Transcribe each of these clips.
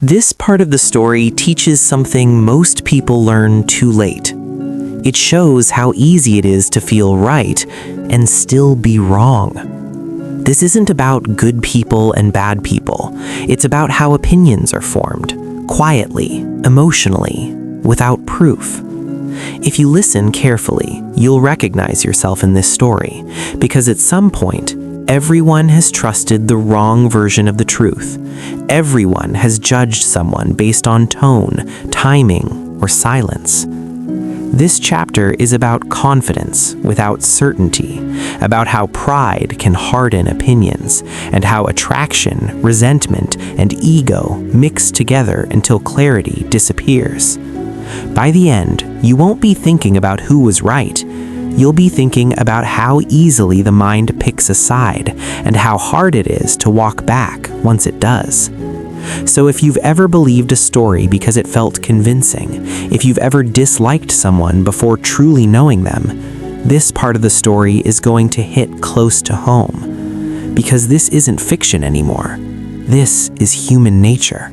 This part of the story teaches something most people learn too late. It shows how easy it is to feel right and still be wrong. This isn't about good people and bad people. It's about how opinions are formed, quietly, emotionally, without proof. If you listen carefully, you'll recognize yourself in this story, because at some point, everyone has trusted the wrong version of the truth. Everyone has judged someone based on tone, timing, or silence. This chapter is about confidence without certainty, about how pride can harden opinions, and how attraction, resentment, and ego mix together until clarity disappears. By the end, you won't be thinking about who was right. You'll be thinking about how easily the mind picks a side and how hard it is to walk back once it does. So if you've ever believed a story because it felt convincing, if you've ever disliked someone before truly knowing them, this part of the story is going to hit close to home. Because this isn't fiction anymore. This is human nature.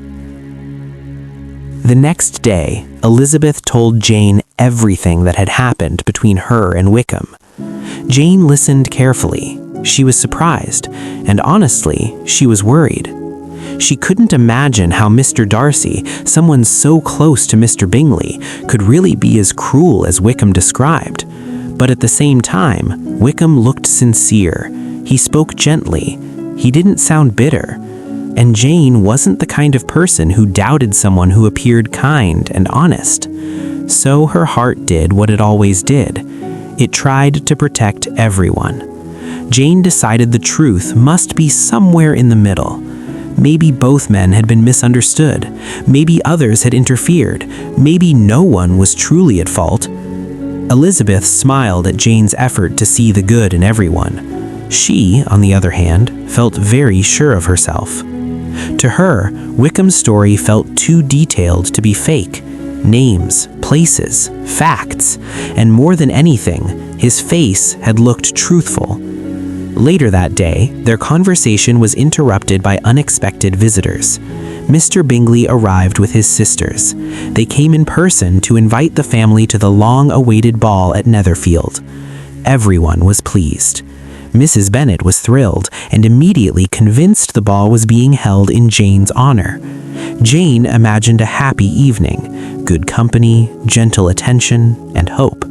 The next day, Elizabeth told Jane everything that had happened between her and Wickham. Jane listened carefully. She was surprised, and honestly, she was worried. She couldn't imagine how Mr. Darcy, someone so close to Mr. Bingley, could really be as cruel as Wickham described. But at the same time, Wickham looked sincere. He spoke gently. He didn't sound bitter. And Jane wasn't the kind of person who doubted someone who appeared kind and honest. So her heart did what it always did. It tried to protect everyone. Jane decided the truth must be somewhere in the middle. Maybe both men had been misunderstood. Maybe others had interfered. Maybe no one was truly at fault. Elizabeth smiled at Jane's effort to see the good in everyone. She, on the other hand, felt very sure of herself. To her, Wickham's story felt too detailed to be fake. Names, places, facts, and more than anything, his face had looked truthful. Later that day, their conversation was interrupted by unexpected visitors. Mr. Bingley arrived with his sisters. They came in person to invite the family to the long-awaited ball at Netherfield. Everyone was pleased. Mrs. Bennet was thrilled and immediately convinced the ball was being held in Jane's honor. Jane imagined a happy evening, good company, gentle attention, and hope.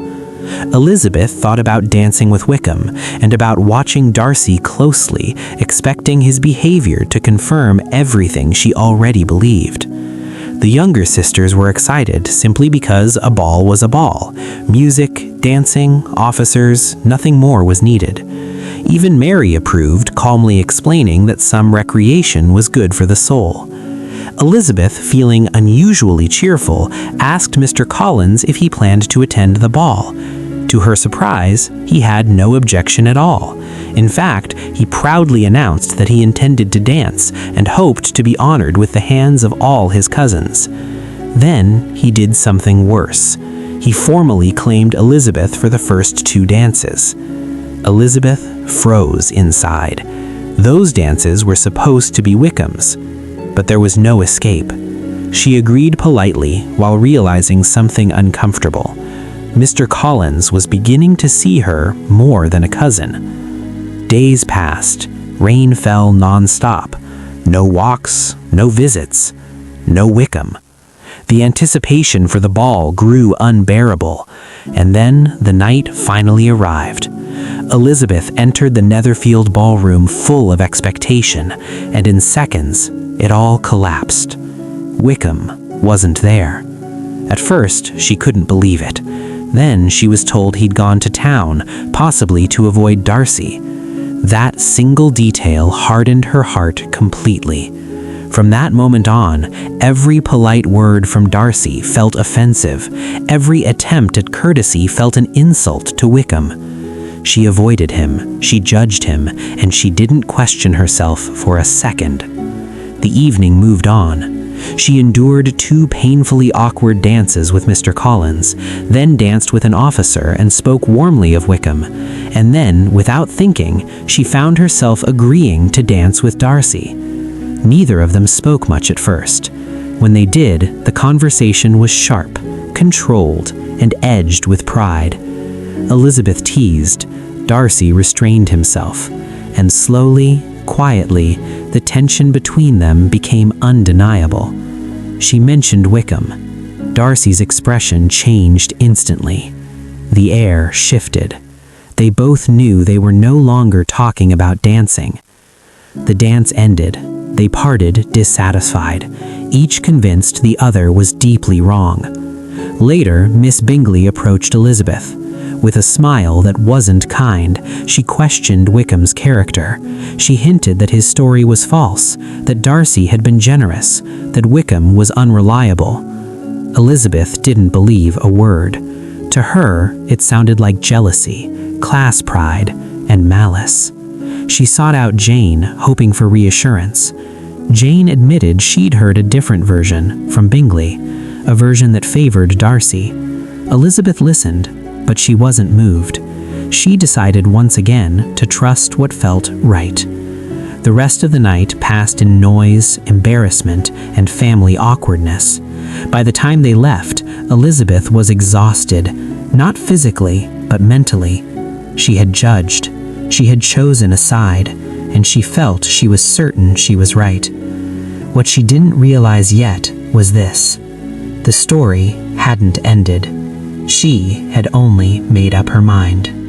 Elizabeth thought about dancing with Wickham and about watching Darcy closely, expecting his behavior to confirm everything she already believed. The younger sisters were excited simply because a ball was a ball. Music, dancing, officers, nothing more was needed. Even Mary approved, calmly explaining that some recreation was good for the soul. Elizabeth, feeling unusually cheerful, asked Mr. Collins if he planned to attend the ball. To her surprise, he had no objection at all. In fact, he proudly announced that he intended to dance and hoped to be honored with the hands of all his cousins. Then he did something worse. He formally claimed Elizabeth for the first 2 dances. Elizabeth froze inside. Those dances were supposed to be Wickham's, but there was no escape. She agreed politely while realizing something uncomfortable. Mr. Collins was beginning to see her more than a cousin. Days passed. Rain fell non-stop. No walks, no visits, no Wickham. The anticipation for the ball grew unbearable, and then the night finally arrived. Elizabeth entered the Netherfield ballroom full of expectation, and in seconds, it all collapsed. Wickham wasn't there. At first, she couldn't believe it. Then she was told he'd gone to town, possibly to avoid Darcy. That single detail hardened her heart completely. From that moment on, every polite word from Darcy felt offensive. Every attempt at courtesy felt an insult to Wickham. She avoided him, she judged him, and she didn't question herself for a second. The evening moved on. She endured 2 painfully awkward dances with Mr. Collins, then danced with an officer and spoke warmly of Wickham, and then, without thinking, she found herself agreeing to dance with Darcy. Neither of them spoke much at first. When they did, the conversation was sharp, controlled, and edged with pride. Elizabeth teased, Darcy restrained himself, and slowly, quietly, the tension between them became undeniable. She mentioned Wickham. Darcy's expression changed instantly. The air shifted. They both knew they were no longer talking about dancing. The dance ended. They parted dissatisfied, each convinced the other was deeply wrong. Later, Miss Bingley approached Elizabeth. With a smile that wasn't kind, she questioned Wickham's character. She hinted that his story was false, that Darcy had been generous, that Wickham was unreliable. Elizabeth didn't believe a word. To her, it sounded like jealousy, class pride, and malice. She sought out Jane, hoping for reassurance. Jane admitted she'd heard a different version from Bingley, a version that favored Darcy. Elizabeth listened, but she wasn't moved. She decided once again to trust what felt right. The rest of the night passed in noise, embarrassment, and family awkwardness. By the time they left, Elizabeth was exhausted, not physically, but mentally. She had judged. She had chosen a side, and she felt she was certain she was right. What she didn't realize yet was this: the story hadn't ended. She had only made up her mind.